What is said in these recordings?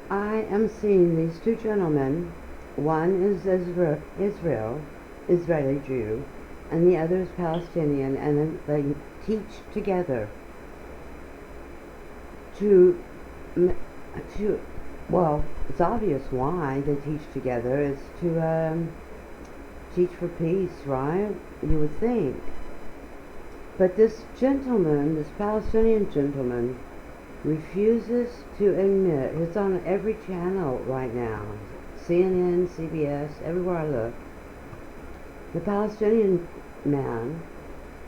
I am seeing these two gentlemen. One is Israeli Jew, and the other is Palestinian, and they teach together to to. Well, it's obvious why they teach together. It's to teach for peace, right? You would think. But this gentleman, this Palestinian gentleman, refuses to admit, it's on every channel right now, CNN, CBS, everywhere I look. The Palestinian man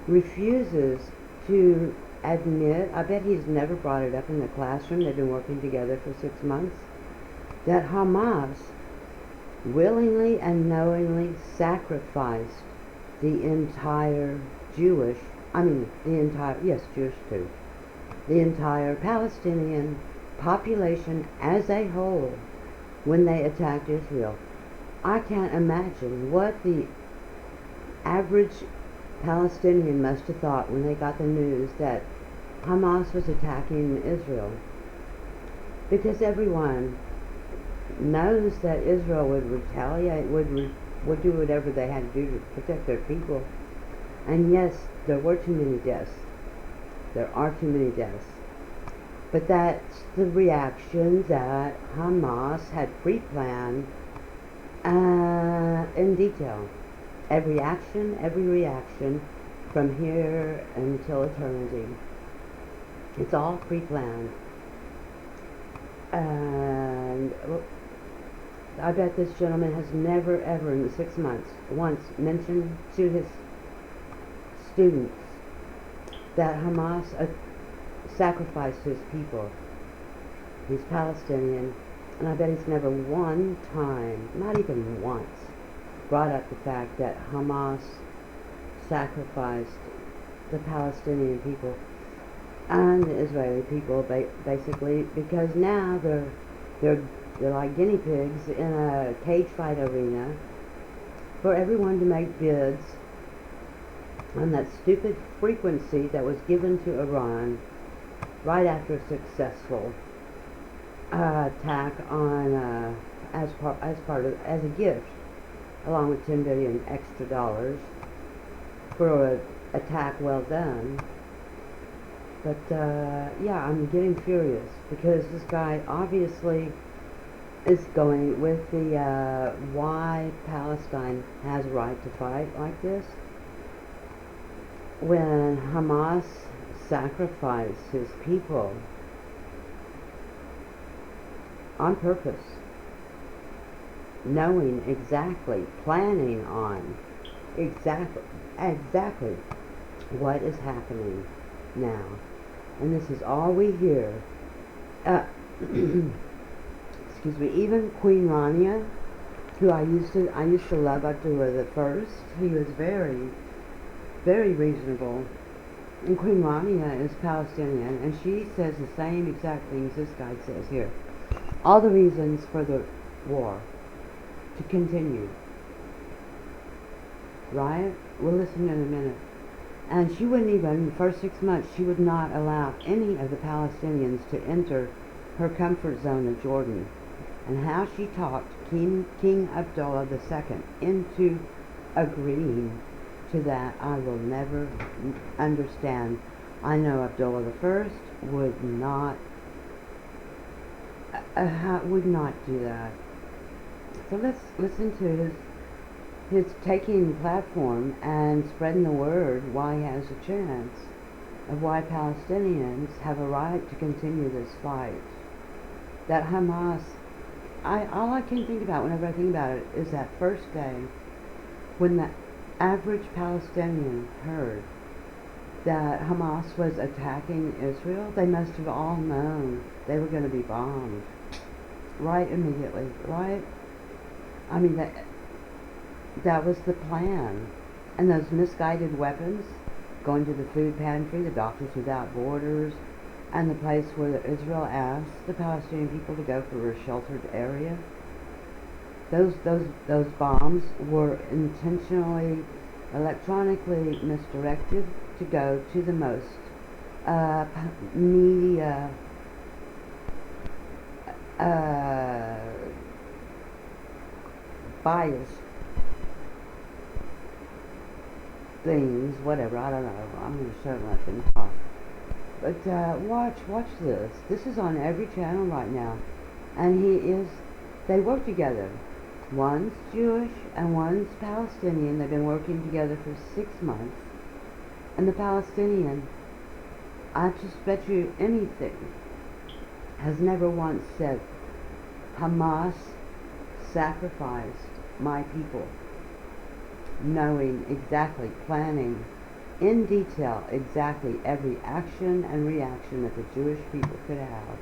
refuses to admit, I bet he's never brought it up in the classroom, they've been working together for 6 months, that Hamas willingly and knowingly sacrificed the entire Jewish, Jewish too, the entire Palestinian population as a whole when they attacked Israel. I can't imagine what the average Palestinian must have thought when they got the news that Hamas was attacking Israel, because everyone knows that Israel would retaliate, would do whatever they had to do to protect their people. And yes, there were too many deaths. There are too many deaths. But that's the reaction that Hamas had pre-planned in detail. Every reaction from here until eternity. It's all pre-planned. And I bet this gentleman has never ever in the 6 months once mentioned to his students that Hamas sacrificed his people. He's Palestinian, and I bet he's never one time, not even once, brought up the fact that Hamas sacrificed the Palestinian people and the Israeli people, basically, because now they're like guinea pigs in a cage fight arena for everyone to make bids on that stupid frequency that was given to Iran right after a successful attack on as a gift, along with 10 billion extra dollars for an attack well done. But yeah, I'm getting furious because this guy obviously is going with the why Palestine has a right to fight like this, when Hamas sacrificed his people on purpose, knowing exactly, planning on exactly what is happening now. And this is all we hear. Excuse me. Even Queen Rania, who I used to love Abdullah the First. He was very, very reasonable. And Queen Rania is Palestinian, and she says the same exact things this guy says here. All the reasons for the war to continue. Right? We'll listen in a minute. And she wouldn't even, in the first 6 months, she would not allow any of the Palestinians to enter her comfort zone of Jordan. And how she talked King Abdullah II into agreeing to that, I will never understand. I know Abdullah I would not do that. So let's listen to his taking platform and spreading the word why he has a chance of why Palestinians have a right to continue this fight. That Hamas, all I can think about whenever I think about it is that first day when the average Palestinian heard that Hamas was attacking Israel. They must have all known they were going to be bombed right immediately, right? I mean, that was the plan. And those misguided weapons going to the food pantry, the Doctors Without Borders, and the place where Israel asked the Palestinian people to go for a sheltered area. Those bombs were intentionally, electronically misdirected to go to the most media biased things, whatever, I don't know. I'm going to shut up and talk. But watch this. This is on every channel right now. And they work together. One's Jewish and one's Palestinian. They've been working together for 6 months. And the Palestinian, I just bet you anything, has never once said, Hamas sacrificed my people, knowing exactly, planning in detail exactly every action and reaction that the Jewish people could have.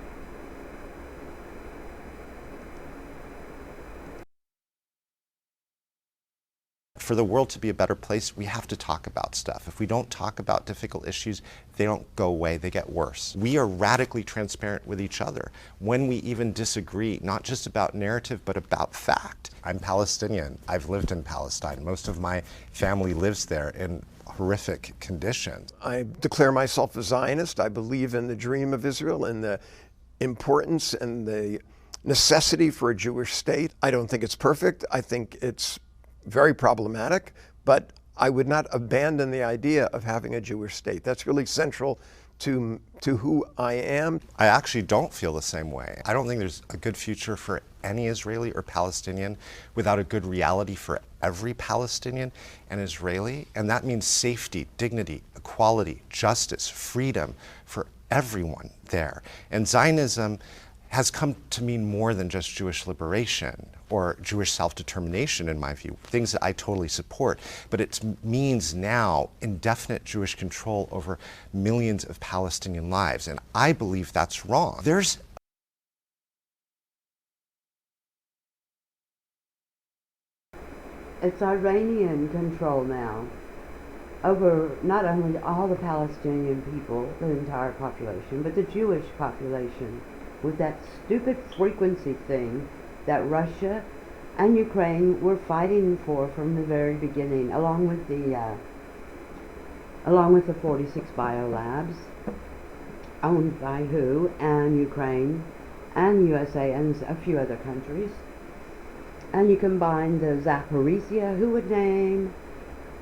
For the world to be a better place, we have to talk about stuff. If we don't talk about difficult issues, they don't go away, they get worse. We are radically transparent with each other when we even disagree, not just about narrative, but about fact. I'm Palestinian. I've lived in Palestine. Most of my family lives there in horrific conditions. I declare myself a Zionist. I believe in the dream of Israel and the importance and the necessity for a Jewish state. I don't think it's perfect. I think it's very problematic, but I would not abandon the idea of having a Jewish state. That's really central to who I am. I actually don't feel the same way. I don't think there's a good future for any Israeli or Palestinian without a good reality for every Palestinian and Israeli, and that means safety, dignity, equality, justice, freedom for everyone there. And Zionism has come to mean more than just Jewish liberation or Jewish self-determination, in my view, things that I totally support, but it means now indefinite Jewish control over millions of Palestinian lives, and I believe that's wrong. It's Iranian control now over not only all the Palestinian people, the entire population, but the Jewish population, with that stupid frequency thing that Russia and Ukraine were fighting for from the very beginning, along with the 46 biolabs owned by who, and Ukraine and USA and a few other countries. And you combine the Zaporizhia, who would name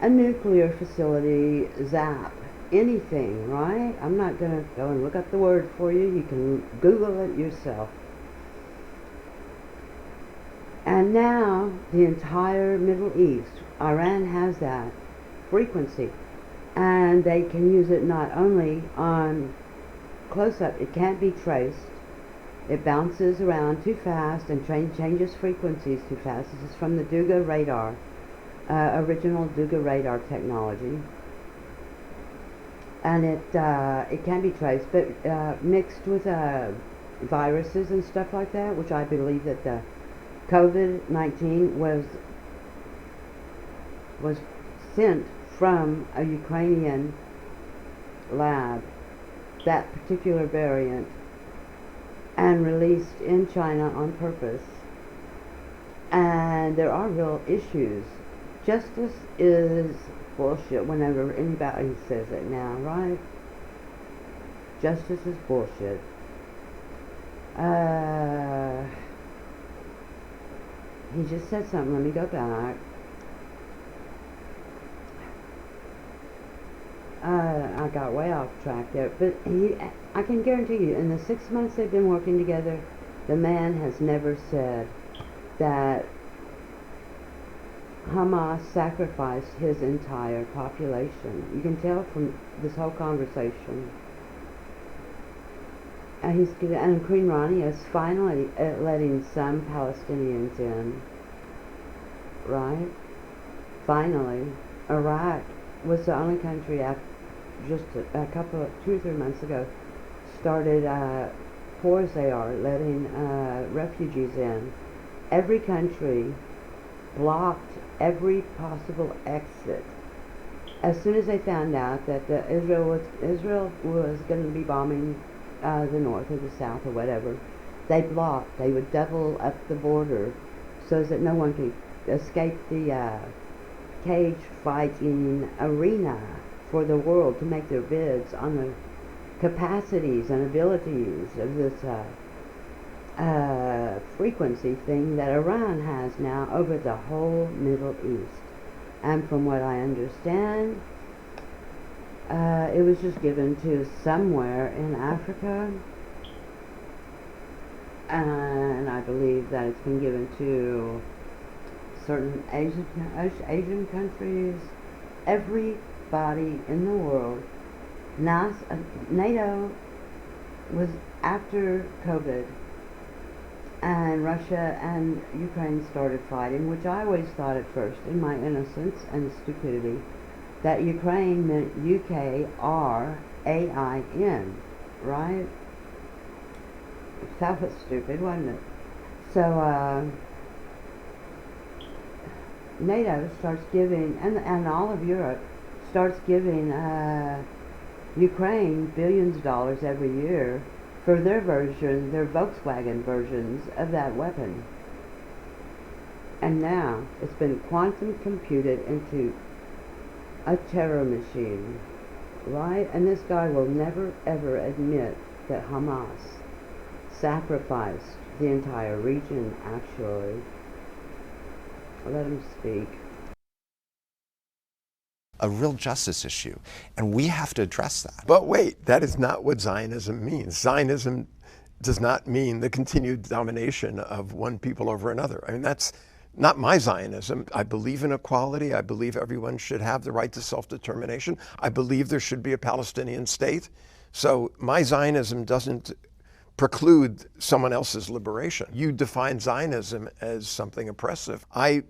a nuclear facility ZAP? Anything, right? I'm not going to go and look up the word for you. You can Google it yourself. And now the entire Middle East, Iran has that frequency, and they can use it not only on close-up, it can't be traced, it bounces around too fast and changes frequencies too fast. This is from the Duga radar, original Duga radar technology. And it can be traced, but mixed with viruses and stuff like that, which I believe that the COVID-19 was sent from a Ukrainian lab, that particular variant, and released in China on purpose. And there are real issues. Justice is bullshit whenever anybody says it now, right? Justice is bullshit. He just said something, let me go back. I got way off track there, but I can guarantee you, in the 6 months they've been working together, the man has never said that Hamas sacrificed his entire population. You can tell from this whole conversation. And Queen Rani is finally letting some Palestinians in, right? Finally, Iraq was the only country after just a couple, 2 or 3 months ago, started, poor as they are, letting refugees in. Every country blocked every possible exit. As soon as they found out that Israel was going to be bombing the north or the south or whatever, they blocked. They would double up the border so that no one could escape the cage fighting arena for the world to make their bids on the capacities and abilities of this frequency thing that Iran has now over the whole Middle East. And from what I understand, it was just given to somewhere in Africa, and I believe that it's been given to certain Asian countries. Everybody in the world. NATO was after COVID, and Russia and Ukraine started fighting, which I always thought at first, in my innocence and stupidity, that Ukraine meant UKRAIN, right? That was stupid, wasn't it? So NATO starts giving, and all of Europe starts giving Ukraine billions of dollars every year for their version, their Volkswagen versions of that weapon. And now it's been quantum computed into a terror machine, right? And this guy will never ever admit that Hamas sacrificed the entire region, actually. Let him speak. A real justice issue, and we have to address that. But wait, that is not what Zionism means. Zionism does not mean the continued domination of one people over another. I mean, that's not my Zionism. I believe in equality. I believe everyone should have the right to self-determination. I believe there should be a Palestinian state. So my Zionism doesn't preclude someone else's liberation. You define Zionism as something oppressive. I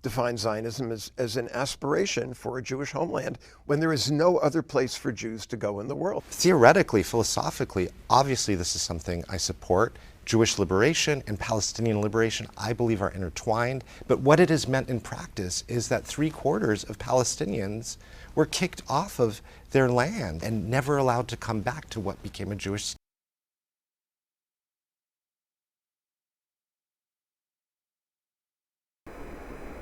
define Zionism as an aspiration for a Jewish homeland when there is no other place for Jews to go in the world. Theoretically, philosophically, obviously this is something I support. Jewish liberation and Palestinian liberation, I believe, are intertwined. But what it has meant in practice is that 3/4 of Palestinians were kicked off of their land and never allowed to come back to what became a Jewish state.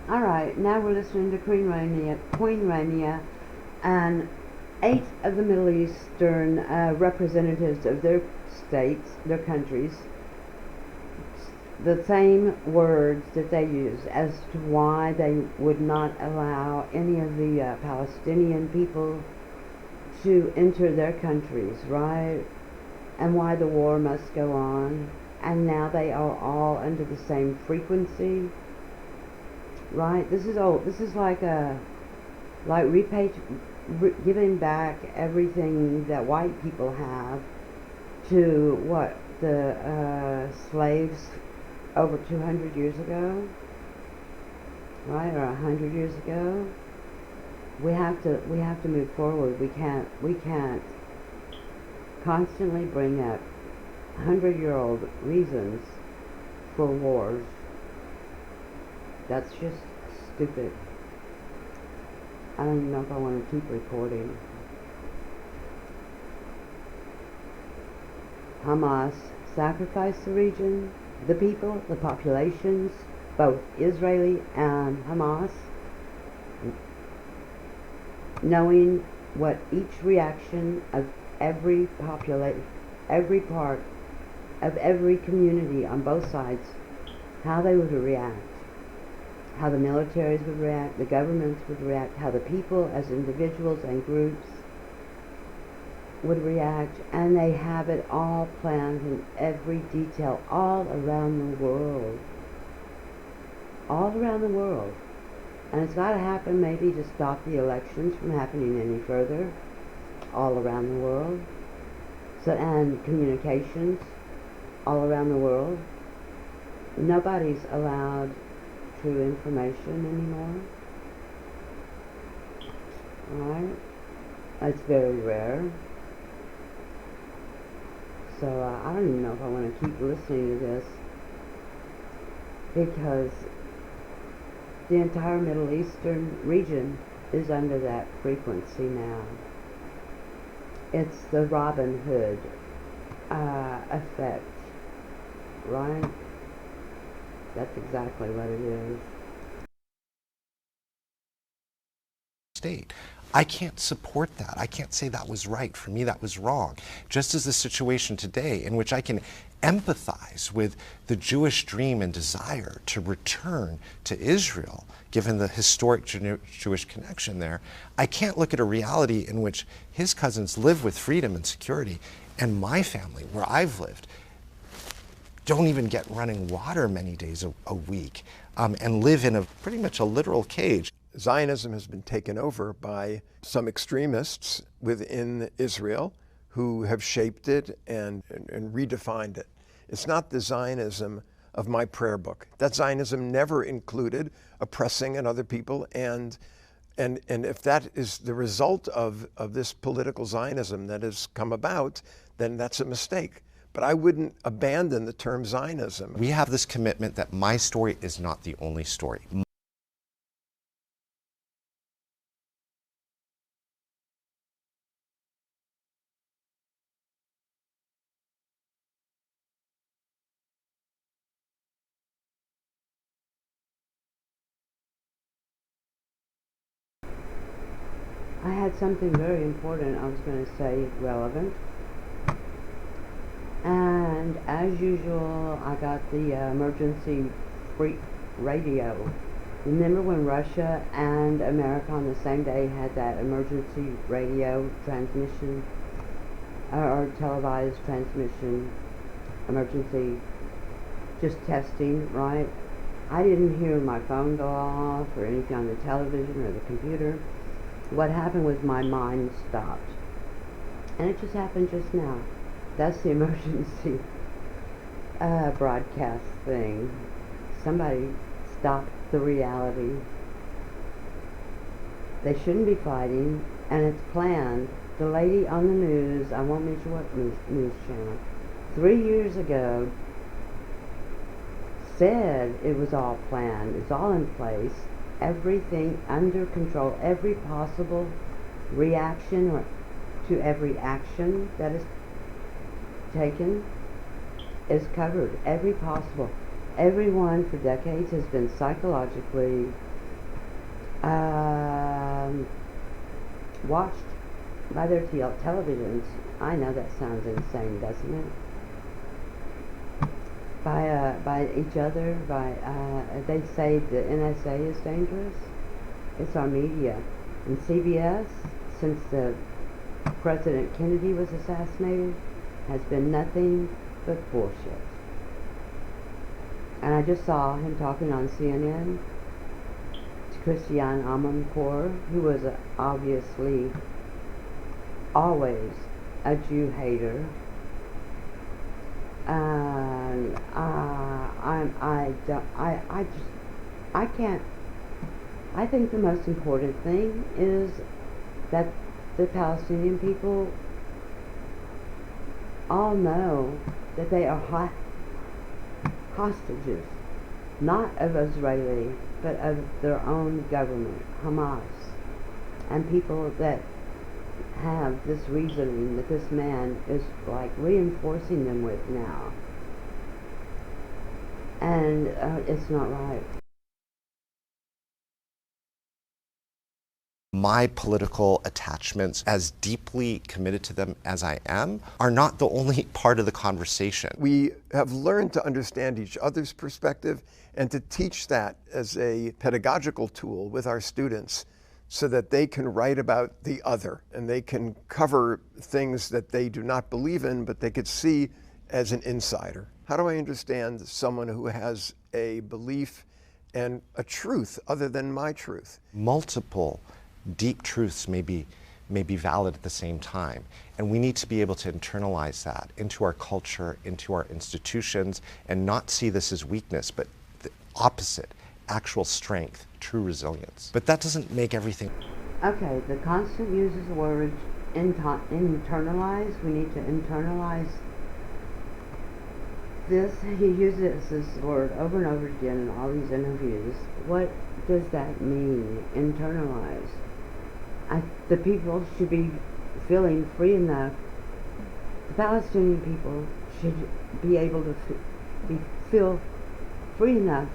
All right, now we're listening to Queen Rania, and 8 of the Middle Eastern representatives of their states, their countries, the same words that they use as to why they would not allow any of the Palestinian people to enter their countries, right? And why the war must go on. And now they are all under the same frequency. Right, this is like giving back everything that white people have to what the slaves over 200 years ago, right, or 100 years ago. We have to move forward. We can't constantly bring up 100-year-old reasons for wars. That's just stupid. I don't even know if I want to keep recording. Hamas sacrificed the region, the people, the populations, both Israeli and Hamas, knowing what each reaction of every part of every community on both sides, how they would react. How the militaries would react, the governments would react, how the people as individuals and groups would react, and they have it all planned in every detail all around the world. All around the world. And it's got to happen maybe to stop the elections from happening any further all around the world. So, and communications all around the world. Nobody's allowed true information anymore. Alright? It's very rare. So I don't even know if I want to keep listening to this, because the entire Middle Eastern region is under that frequency now. It's the Robin Hood effect, right? That's exactly what it is. State. I can't support that. I can't say that was right. For me, that was wrong. Just as the situation today, in which I can empathize with the Jewish dream and desire to return to Israel, given the historic Jewish connection there, I can't look at a reality in which his cousins live with freedom and security, and my family, where I've lived, don't even get running water many days a week, and live in a pretty much a literal cage. Zionism has been taken over by some extremists within Israel who have shaped it and redefined it. It's not the Zionism of my prayer book. That Zionism never included oppressing other people, and if that is the result of this political Zionism that has come about, then that's a mistake. But I wouldn't abandon the term Zionism. We have this commitment that my story is not the only story. I had something very important I was going to say, relevant. And as usual, I got the emergency free radio. Remember when Russia and America on the same day had that emergency radio transmission, or televised transmission, emergency, just testing, right? I didn't hear my phone go off or anything on the television or the computer. What happened was my mind stopped. And it just happened just now. That's the emergency broadcast thing. Somebody stopped the reality. They shouldn't be fighting, and it's planned. The lady on the news, I won't mention what news channel, 3 years ago said it was all planned. It's all in place. Everything under control. Every possible reaction or to every action that is taken is covered. Every possible. Everyone for decades has been psychologically watched by their televisions. I know that sounds insane, doesn't it? By each other, they say the NSA is dangerous. It's our media. And CBS, since the President Kennedy was assassinated, has been nothing but bullshit. And I just saw him talking on CNN to Christiane Amanpour, who was obviously always a Jew hater. And I can't. I think the most important thing is that the Palestinian people all know that they are hostages, not of Israeli, but of their own government, Hamas, and people that have this reasoning that this man is like reinforcing them with now. And it's not right. My political attachments, as deeply committed to them as I am, are not the only part of the conversation. We have learned to understand each other's perspective and to teach that as a pedagogical tool with our students so that they can write about the other and they can cover things that they do not believe in, but they could see as an insider. How do I understand someone who has a belief and a truth other than my truth? Multiple deep truths may be valid at the same time. And we need to be able to internalize that into our culture, into our institutions, and not see this as weakness, but the opposite, actual strength, true resilience. But that doesn't make everything. Okay, the constant uses the word internalize. We need to internalize this. He uses this word over and over again in all these interviews. What does that mean, internalize? The people should be feeling free enough. The Palestinian people should be able to feel free enough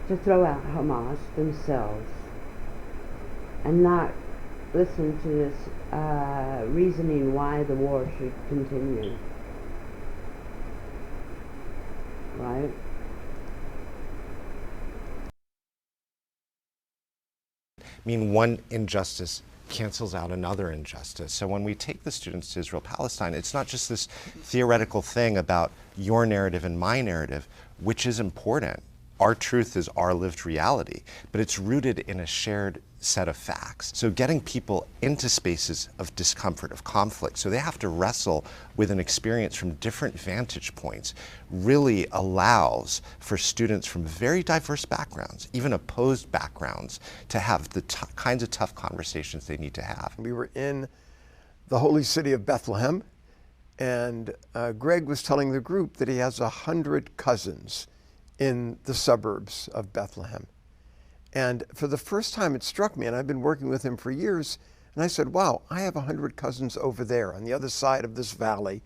to throw out Hamas themselves and not listen to this reasoning why the war should continue. right? I mean, one injustice cancels out another injustice. So when we take the students to Israel Palestine, it's not just this theoretical thing about your narrative and my narrative, which is important. Our truth is our lived reality, but it's rooted in a shared set of facts. So getting people into spaces of discomfort, of conflict, so they have to wrestle with an experience from different vantage points, really allows for students from very diverse backgrounds, even opposed backgrounds, to have the kinds of tough conversations they need to have. We were in the holy city of Bethlehem, and Greg was telling the group that he has 100 cousins in the suburbs of Bethlehem. And for the first time it struck me, and I've been working with him for years, and I said, wow, I have 100 cousins over there on the other side of this valley.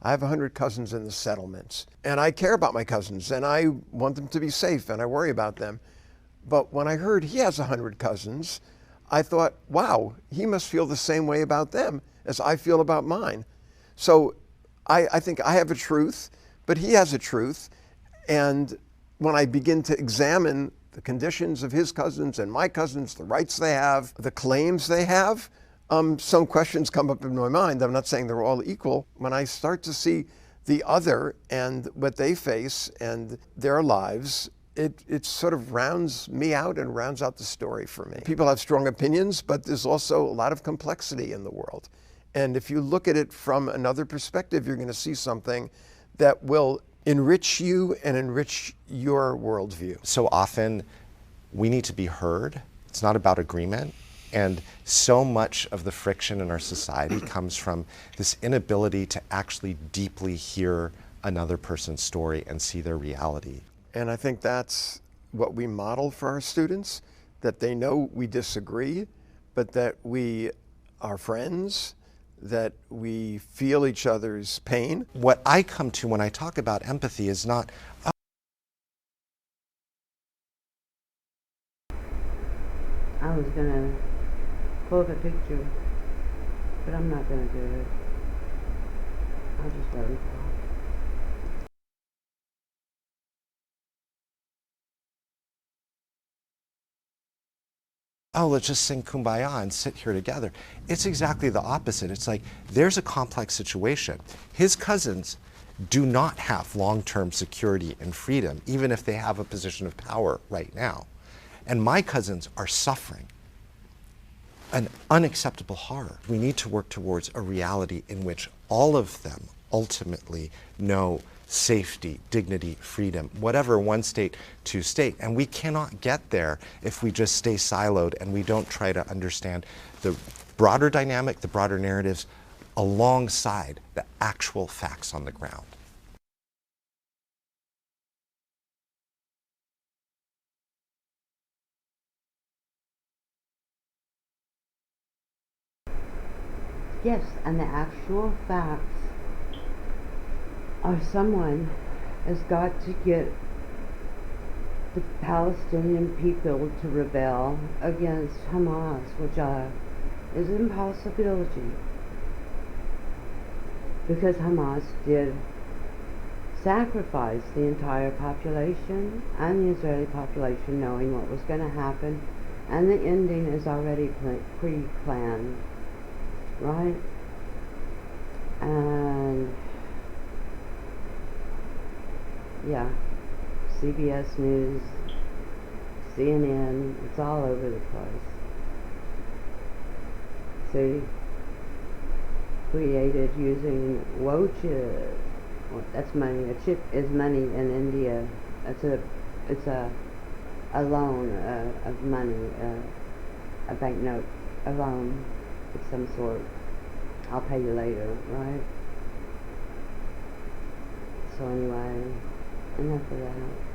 I have 100 cousins in the settlements. And I care about my cousins, and I want them to be safe, and I worry about them. But when I heard he has 100 cousins, I thought, wow, he must feel the same way about them as I feel about mine. So I think I have a truth, but he has a truth. And when I begin to examine the conditions of his cousins and my cousins, the rights they have, the claims they have, some questions come up in my mind. I'm not saying they're all equal. When I start to see the other and what they face and their lives, it sort of rounds me out and rounds out the story for me. People have strong opinions, but there's also a lot of complexity in the world. And if you look at it from another perspective, you're going to see something that will enrich you and enrich your worldview. So often we need to be heard. It's not about agreement. And so much of the friction in our society comes from this inability to actually deeply hear another person's story and see their reality. And I think that's what we model for our students, that they know we disagree, but that we are friends, that we feel each other's pain. What I come to when I talk about empathy is not, oh, I was gonna quote a picture, but I'm not gonna do it. I'll just let him talk. oh, let's just sing Kumbaya and sit here together. It's exactly the opposite. It's like, there's a complex situation. His cousins do not have long-term security and freedom, even if they have a position of power right now. And my cousins are suffering an unacceptable horror. We need to work towards a reality in which all of them ultimately know safety, dignity, freedom, whatever one state, two state. And we cannot get there if we just stay siloed and we don't try to understand the broader dynamic, the broader narratives, alongside the actual facts on the ground. Yes, and the actual facts are someone has got to get the Palestinian people to rebel against Hamas, which is an impossibility. Because Hamas did sacrifice the entire population and the Israeli population, knowing what was going to happen, and the ending is already pre-planned, right? And yeah, CBS News, CNN, it's all over the place. See, created using chip. Well, that's money. A chip is money in India. It's a loan of money, a banknote, a loan of some sort. I'll pay you later, right? So anyway, enough of that.